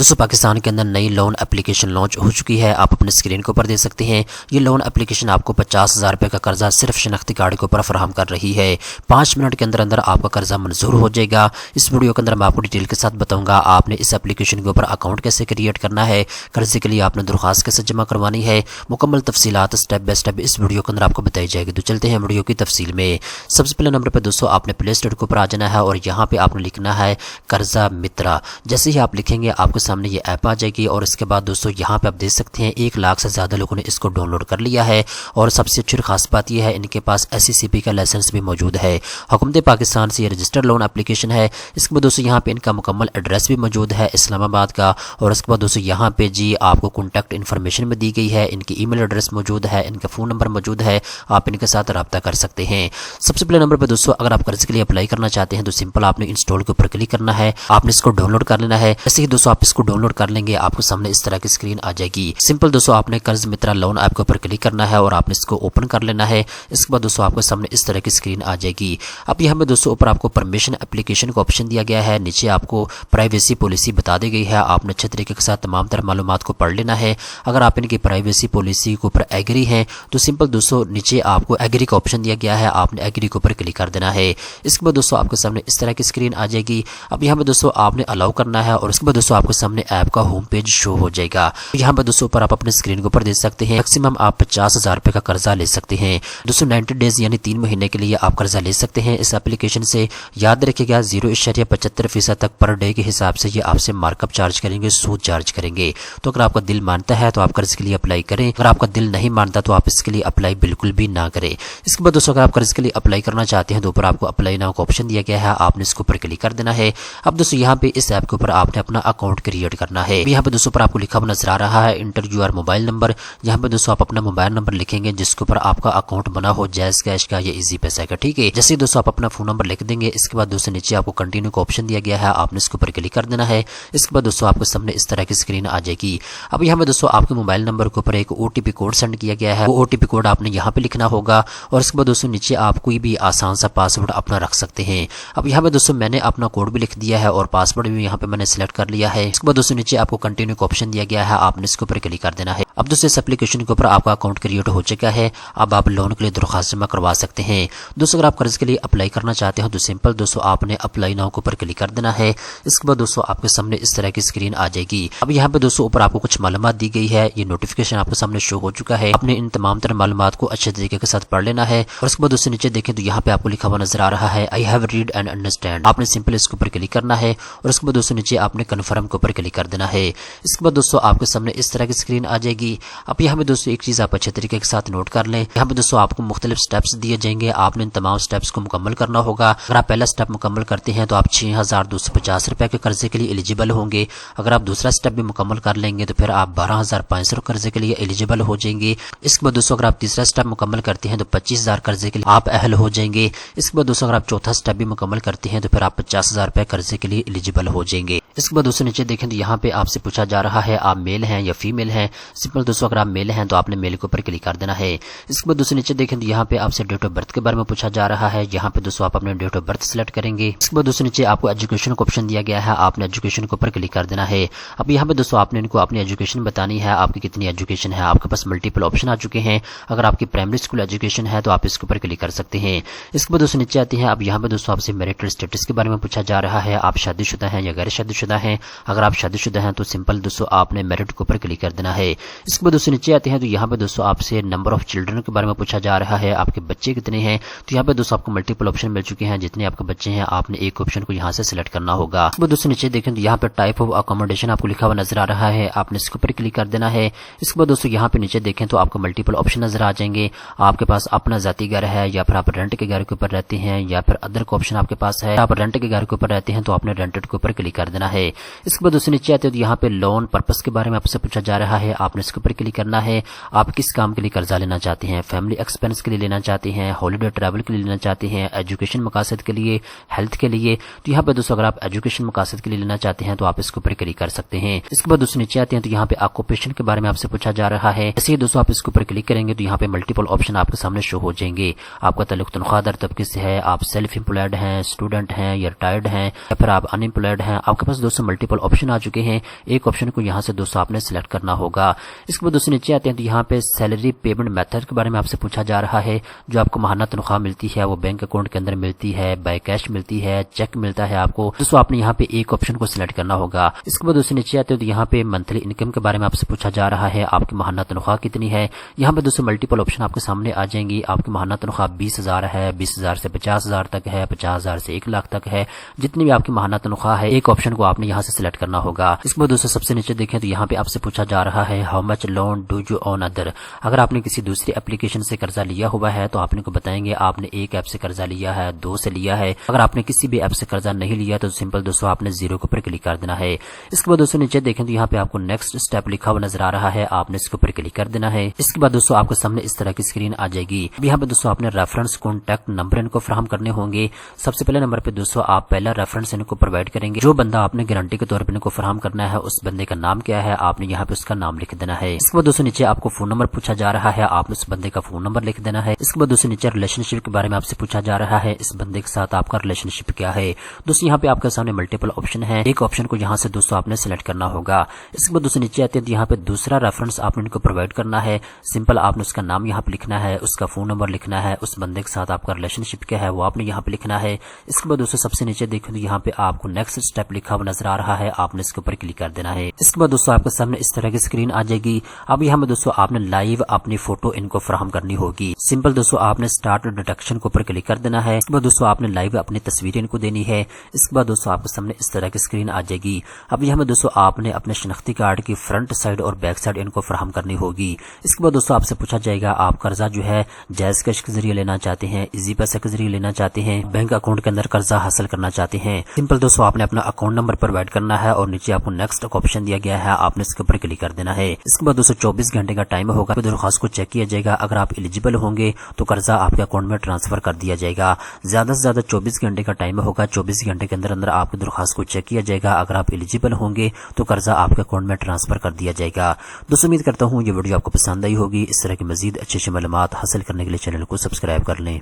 दोस्तों पाकिस्तान के अंदर नई लोन एप्लीकेशन लॉन्च हो चुकी है। आप अपने स्क्रीन के ऊपर देख सकते हैं। ये लोन एप्लीकेशन आपको 50,000 रुपये का कर्जा सिर्फ शनाख्ती कार्ड के ऊपर फराहम कर रही है। 5 मिनट के अंदर अंदर आपका कर्जा मंजूर हो जाएगा। इस वीडियो के अंदर मैं आपको डिटेल के साथ बताऊंगा आपने इस एप्लीकेशन के ऊपर अकाउंट कैसे क्रिएट करना है, कर्जे के लिए आपने दरख्वास्त कैसे जमा करवानी है, मुकम्मल तफसीलात स्टेप बाय स्टेप इस वीडियो के अंदर आपको बताई जाएगी। तो चलते हैं वीडियो की तफसील में। सबसे पहले नंबर पर दोस्तों आपने प्ले स्टोर के ऊपर आ जाना है और यहाँ पे आपने लिखना है कर्जा मित्रा। जैसे ही आप लिखेंगे आपके सामने ये ऐप आ जाएगी और इसके बाद दोस्तों यहाँ पे आप देख सकते हैं 1 लाख से ज़्यादा लोगों ने इसको डाउनलोड कर लिया है। और सबसे अच्छी खास बात यह है इनके पास SCCP का लाइसेंस भी मौजूद है। हुकूमत पाकिस्तान से ये रजिस्टर्ड लोन एप्लीकेशन है। इसके बाद दोस्तों यहाँ पे इनका मुकम्मल एड्रेस भी मौजूद है इस्लामाबाद का। और इसके बाद दोस्तों यहाँ पे जी आपको कॉन्टैक्ट इन्फॉर्मेशन में दी गई है, इनकी ईमेल एड्रेस मौजूद है, इनका फ़ोन नंबर मौजूद है, आप इनके साथ रब्ता कर सकते हैं। सबसे पहले नंबर पर दोस्तों अगर आप कर्ज के लिए अप्लाई करना चाहते हैं तो सिंपल आपने इंस्टॉल के ऊपर क्लिक करना है, आपने इसको डाउनलोड कर लेना है। जैसे ही दोस्तों आप इसको डाउनलोड कर लेंगे आपको सामने इस तरह की स्क्रीन आ जाएगी। सिंपल दोस्तों आपने कर्ज मित्रा लोन ऐप के ऊपर क्लिक करना है और आपने इसको ओपन कर लेना है। इसके बाद दोस्तों आपके सामने इस तरह की स्क्रीन आ जाएगी। अब यहाँ पे दोस्तों ऊपर आपको परमिशन एप्लीकेशन का ऑप्शन दिया गया है, नीचे आपको प्राइवेसी पॉलिसी बता दी गई है। आपने अच्छे तरीके के साथ तमाम तरह मालूमात को पढ़ लेना है। अगर आप इनकी प्राइवेसी पॉलिसी के ऊपर एग्री हैं तो सिंपल दोस्तों नीचे आपको एग्री का ऑप्शन दिया गया है, आपने एग्री के ऊपर क्लिक कर देना है। इसके बाद दोस्तों आपके सामने इस तरह की स्क्रीन आ जाएगी। अब यहाँ पे दोस्तों आपने अलाउ करना है और उसके बाद दोस्तों आपके सामने ऐप का होम पेज शो हो जाएगा। यहाँ पे दोस्तों ऊपर आप अपने स्क्रीन के ऊपर देख सकते हैं मैक्सिमम आप 50,000 रुपये का कर्जा ले सकते हैं। दोस्तों 90 डेज यानी 3 महीने के लिए आप कर्जा ले सकते हैं इस एप्लीकेशन से। याद रखिएगा 0.75% तक पर डे के हिसाब से ये आपसे मार्कअप चार्ज करेंगे, सूद चार्ज करेंगे। तो अगर आपका दिल मानता है तो आप कर्ज के लिए अप्लाई करें, अगर आपका दिल नहीं मानता तो आप इसके लिए अप्लाई बिल्कुल भी ना करें। इसके बाद दोस्तों अगर आप कर्ज के लिए अप्लाई करना चाहते हैं तो ऊपर आपको अप्लाई नाउ का ऑप्शन दिया गया है, आपने इसके ऊपर क्लिक कर देना है। अब दोस्तों यहाँ पे इस ऐप के ऊपर आपने अपना अकाउंट क्रिएट करना है। यहाँ पे दोस्तों पर आपको लिखा हुआ नजर आ रहा है इंटर यूर मोबाइल नंबर। यहाँ पे दोस्तों आप अपना मोबाइल नंबर लिखेंगे जिसके ऊपर आपका अकाउंट बना हो जैज़ कैश का या इजी पैसा का, ठीक है। जैसे दोस्तों आप अपना फोन नंबर लिख देंगे इसके बाद दोस्तों नीचे आपको कंटिन्यू का ऑप्शन दिया गया है, आपने इसके ऊपर क्लिक कर देना है। इसके बाद दोस्तों आपके सामने इस तरह की स्क्रीन आ जाएगी। अब यहाँ पे दोस्तों आपके मोबाइल नंबर के ऊपर एक OTP कोड सेंड किया गया है, वो OTP कोड आपने यहाँ पे लिखना होगा और इसके बाद दोस्तों नीचे आप कोई भी आसान सा पासवर्ड अपना रख सकते हैं। अब यहाँ पे दोस्तों मैंने अपना कोड भी लिख दिया है और पासवर्ड भी यहाँ पे मैंने सिलेक्ट कर लिया है। इसके बाद दोस्तों नीचे आपको कंटिन्यू का ऑप्शन दिया गया है, आपने इसके ऊपर क्लिक कर देना है। अब दोस्तों इस एप्लीकेशन के ऊपर आपका अकाउंट क्रिएट हो चुका है। अब आप लोन के लिए दरख्वास्त जमा करवा सकते हैं। दोस्तों अगर आप कर्ज के लिए अप्लाई करना चाहते हो तो सिंपल दोस्तों आपने अप्लाई नाउ के ऊपर क्लिक कर देना है। इसके बाद दोस्तों आपके सामने इस तरह की स्क्रीन आ जाएगी। अब यहाँ पे दोस्तों ऊपर आपको कुछ मालूमात दी गई है, ये नोटिफिकेशन आपके सामने शो हो चुका है। आपने इन तमाम तरह मालूमात को अच्छे तरीके के साथ पढ़ लेना है। और उसके बाद दोस्तों नीचे देखें तो यहाँ पे आपको लिखा हुआ नजर आ रहा है I have read and understand. आपने सिंपल इसके ऊपर क्लिक करना है और उसके बाद दोस्तों नीचे आपने कन्फर्म के ऊपर क्लिक कर देना है। इसके बाद दोस्तों आपके सामने इस तरह की स्क्रीन आ जाएगी। अब यहाँ पे दोस्तों एक चीज आप अच्छे तरीके के साथ नोट कर लें, यहाँ पे दोस्तों आपको मुख्तलिफ स्टेप्स दिए जाएंगे, आपने इन तमाम स्टेप्स को मुकम्मल करना होगा। अगर आप पहला स्टेप मुकम्मल करते हैं तो आप 6,250 रुपए के कर्जे के लिए एलिजिबल होंगे। अगर आप दूसरा स्टेप भी मुकम्मल कर लेंगे तो फिर आप 12,500 कर्जे के लिए एलिजिबल हो जाएंगे। इसके बाद दोस्तों अगर आप तीसरा स्टेप मुकम्मल करते हैं तो 25,000 कर्जे के लिए आप अहल हो जाएंगे। इसके बाद दोस्तों अगर आप चौथा स्टेप भी मुकम्मल करते हैं तो फिर आप 50,000 रुपए कर्जे के लिए एलिजिबल हो जाएंगे। इसके बाद दोस्तों नीचे देखें तो यहाँ पे आपसे पूछा जा रहा है आप मेल हैं या फीमेल हैं। सिंपल दोस्तों अगर आप मेल हैं तो आपने मेल के ऊपर क्लिक कर देना है। इसके बाद दोस्तों नीचे देखें तो यहाँ पे आपसे डेट ऑफ बर्थ के बारे में पूछा जा रहा है, यहाँ पे दोस्तों आप अपने डेट ऑफ बर्थ सेलेक्ट करेंगे। इसके बाद दोस्तों नीचे आपको एजुकेशन का ऑप्शन दिया गया है, आपने एजुकेशन के ऊपर क्लिक कर देना है। अब यहाँ पे दोस्तों आपने इनको अपनी एजुकेशन बतानी है, आपकी कितनी एजुकेशन है। आपके पास मल्टीपल ऑप्शन आ चुके हैं। अगर आपकी प्राइमरी स्कूल एजुकेशन है तो आप इसके ऊपर क्लिक कर सकते हैं। इसके बाद दोस्तों नीचे आते हैं। अब यहाँ पे दोस्तों आपसे मैरिटल स्टेटस के बारे में पूछा जा रहा है, आप शादीशुदा हैं या गैर शादीशुदा हैं। अगर आप शादीशुदा हैं तो सिंपल दोस्तों आपने मेरिट के ऊपर क्लिक कर देना है। इसके बाद दोस्तों नीचे आते हैं तो यहाँ पे दोस्तों आपसे नंबर ऑफ चिल्ड्रन के बारे में पूछा जा रहा है, आपके बच्चे कितने हैं। तो यहाँ पे दोस्तों आपको मल्टीपल ऑप्शन मिल चुके हैं, जितने आपके बच्चे हैं आपने एक ऑप्शन को यहाँ से सिलेक्ट करना होगा। इसके बाद दोस्तों नीचे देखें तो यहाँ पे टाइप ऑफ अकोमोडेशन आपको लिखा हुआ नजर आ रहा है, आपने इसके ऊपर क्लिक कर देना है। इसके बाद दोस्तों यहाँ पे नीचे देखें तो आपको मल्टीपल ऑप्शन नजर आ जाएंगे। आपके पास अपना जाती घर है या फिर आप रेंट के घर के ऊपर रहते हैं या फिर अदर का ऑप्शन आपके पास है, आप रेंट के घर के ऊपर रहते हैं तो आपने रेंटेड के ऊपर क्लिक कर देना है। इसके बाद दोस्तों नीचे आते हैं तो यहाँ पे लोन पर्पस के बारे में आपसे पूछा जा रहा है, आपने इसके ऊपर क्लिक करना है। आप किस काम के लिए कर्जा लेना चाहते हैं, फैमिली एक्सपेंस के लिए लेना चाहते हैं, हॉलीडे ट्रैवल के लिए लेना चाहते हैं, एजुकेशन मकासद के लिए, हेल्थ के लिए। तो यहाँ पे दोस्तों अगर आप एजुकेशन मकासद के लिए लेना चाहते हैं तो आप इसके ऊपर क्लिक कर सकते हैं। इसके बाद दोस्तों नीचे आते हैं तो यहाँ पे ऑक्यूपेशन के बारे में आपसे पूछा जा रहा है। जैसे ही दोस्तों आप इसके ऊपर क्लिक करेंगे तो यहाँ पे मल्टीपल ऑप्शन आपके सामने शो हो जाएंगे। आपका ताल्लुक तनख्वाहदार तबके से है, आप सेल्फ एम्प्लॉयड हैं, स्टूडेंट हैं या रिटायर्ड हैं या फिर आप अनएम्प्लॉयड हैं। आपके पास दोस्तों मल्टीपल ऑप्शन आ चुके हैं। एक ऑप्शन को यहाँ से दोस्तों आपने सिलेक्ट करना होगा। इसके बाद दोस्तों नीचे आते हैं तो यहाँ पे सैलरी पेमेंट मेथड के बारे में आपसे पूछा जा रहा है। जो आपको माहाना तनख्वाह मिलती है वो बैंक अकाउंट के अंदर मिलती है, बाय कैश मिलती है, चेक मिलता है आपको। दोस्तों आपने यहाँ पे एक ऑप्शन को सिलेक्ट करना होगा। इसके बाद दोस्तों नीचे आते हैं तो यहाँ पे मंथली इनकम के बारे में आपसे पूछा जा रहा है, आपकी माहाना तनख्वाह कितनी है। यहाँ पे दोस्तों मल्टीपल ऑप्शन आपके सामने आ जाएंगी। आपकी माहाना तनख्वाह 20,000 है, 20,000 से 50,000 तक है, 50,000 से 1 लाख तक है। जितनी भी आपकी माहाना तनख्वाह है एक ऑप्शन को आपने यहाँ से सिलेक्ट करना होगा। इसके बाद दोस्तों सबसे नीचे देखें तो यहाँ पे आपसे पूछा जा रहा है how much loan do you on other. अगर आपने किसी दूसरी एप्लीकेशन से कर्जा लिया हुआ है तो आपने को बताएंगे आपने एक ऐप से कर्जा लिया है, 2 से लिया है। अगर आपने किसी भी ऐप से कर्जा नहीं लिया तो सिंपल दोस्तों आपने 0 के ऊपर क्लिक कर देना है। इसके बाद दोस्तों नीचे देखें तो यहाँ पे आपको नेक्स्ट स्टेप लिखा हुआ नजर आ रहा है, आपने इसके ऊपर क्लिक कर देना है। इसके बाद दोस्तों आपके सामने इस तरह की स्क्रीन आ जाएगी। यहाँ पे दोस्तों आपने रेफरेंस कॉन्टैक्ट नंबर इनको फराहम करने होंगे। सबसे पहले नंबर पे दोस्तों आप पहला रेफरेंस इनको प्रोवाइड करेंगे। जो बंदा आपने गारंटी के तौर पर इनको फराहम करना है उस बंदे का नाम क्या है, आपने यहाँ पे उसका नाम लिख देना है। इसके बाद दोस्तों नीचे आपको फोन नंबर पूछा जा रहा है, आपने उस बंदे का फोन नंबर लिख देना है। इसके बाद दोस्तों नीचे रिलेशनशिप के बारे में आपसे पूछा जा रहा है, इस बंदे के साथ आपका रिलेशनशिप क्या है। दोस्तों यहाँ पे आपके सामने मल्टीपल ऑप्शन है, एक ऑप्शन को यहाँ से दोस्तों आपने सिलेक्ट करना होगा। इसके बाद दोस्तों नीचे आते हैं तो यहाँ पे दूसरा रेफरेंस आपने इनको प्रोवाइड करना है। सिंपल आपने उसका नाम यहाँ पे लिखना है, उसका फोन नंबर लिखना है, उस बंदे के साथ आपका रिलेशनशिप क्या है वो आपने यहाँ पे लिखना है। इसके बाद दोस्तों सबसे नीचे देखें तो यहाँ पे आपको नेक्स्ट स्टेप लिखा हुआ नजर आ रहा है, आपने इसके ऊपर क्लिक कर देना है। इसके बाद दोस्तों आपके सामने इस तरह की स्क्रीन आ जाएगी। अब यहाँ पे दोस्तों आपने लाइव अपनी फोटो इनको फराहम करनी होगी। सिंपल दोस्तों आपने स्टार्ट डिडक्शन के ऊपर क्लिक कर देना है। इसके बाद दोस्तों आपने लाइव अपनी तस्वीर इनको देनी है। इसके बाद दोस्तों आपके सामने इस तरह की स्क्रीन आ जाएगी। अब यहाँ पे दोस्तों आपने अपने शनाख्ती कार्ड की फ्रंट साइड और बैक साइड इनको फराहम करनी होगी। इसके बाद दोस्तों आपसे पूछा जाएगा आप कर्जा जो है जायज कैश के जरिए लेना चाहते हैं, इजी पैसे के जरिए लेना चाहते हैं, बैंक अकाउंट के अंदर कर्जा हासिल करना चाहते हैं। सिंपल दोस्तों आपने अपना अकाउंट नंबर प्रोवाइड करना है और नीचे आपको नेक्स्ट का ऑप्शन दिया गया है, आपने इसके ऊपर क्लिक कर देना है। इसके बाद दोस्तों 24 घंटे का टाइम होगा, दरख्वास्त को चेक किया जाएगा। अगर आप एलिजिबल होंगे तो कर्जा आपके अकाउंट में ट्रांसफर कर दिया जाएगा। ज्यादा से ज्यादा 24 घंटे का टाइम होगा, 24 घंटे के अंदर अंदर आपकी दरख्वास्त को चेक किया जाएगा। अगर आप एलिजिबल होंगे तो कर्जा आपके अकाउंट में ट्रांसफर कर दिया जाएगा। दोस्तों उम्मीद करता हूँ ये वीडियो आपको पसंद आई होगी। इस तरह की मजीद अच्छी मालूमात हासिल करने के लिए चैनल को सब्सक्राइब कर लें।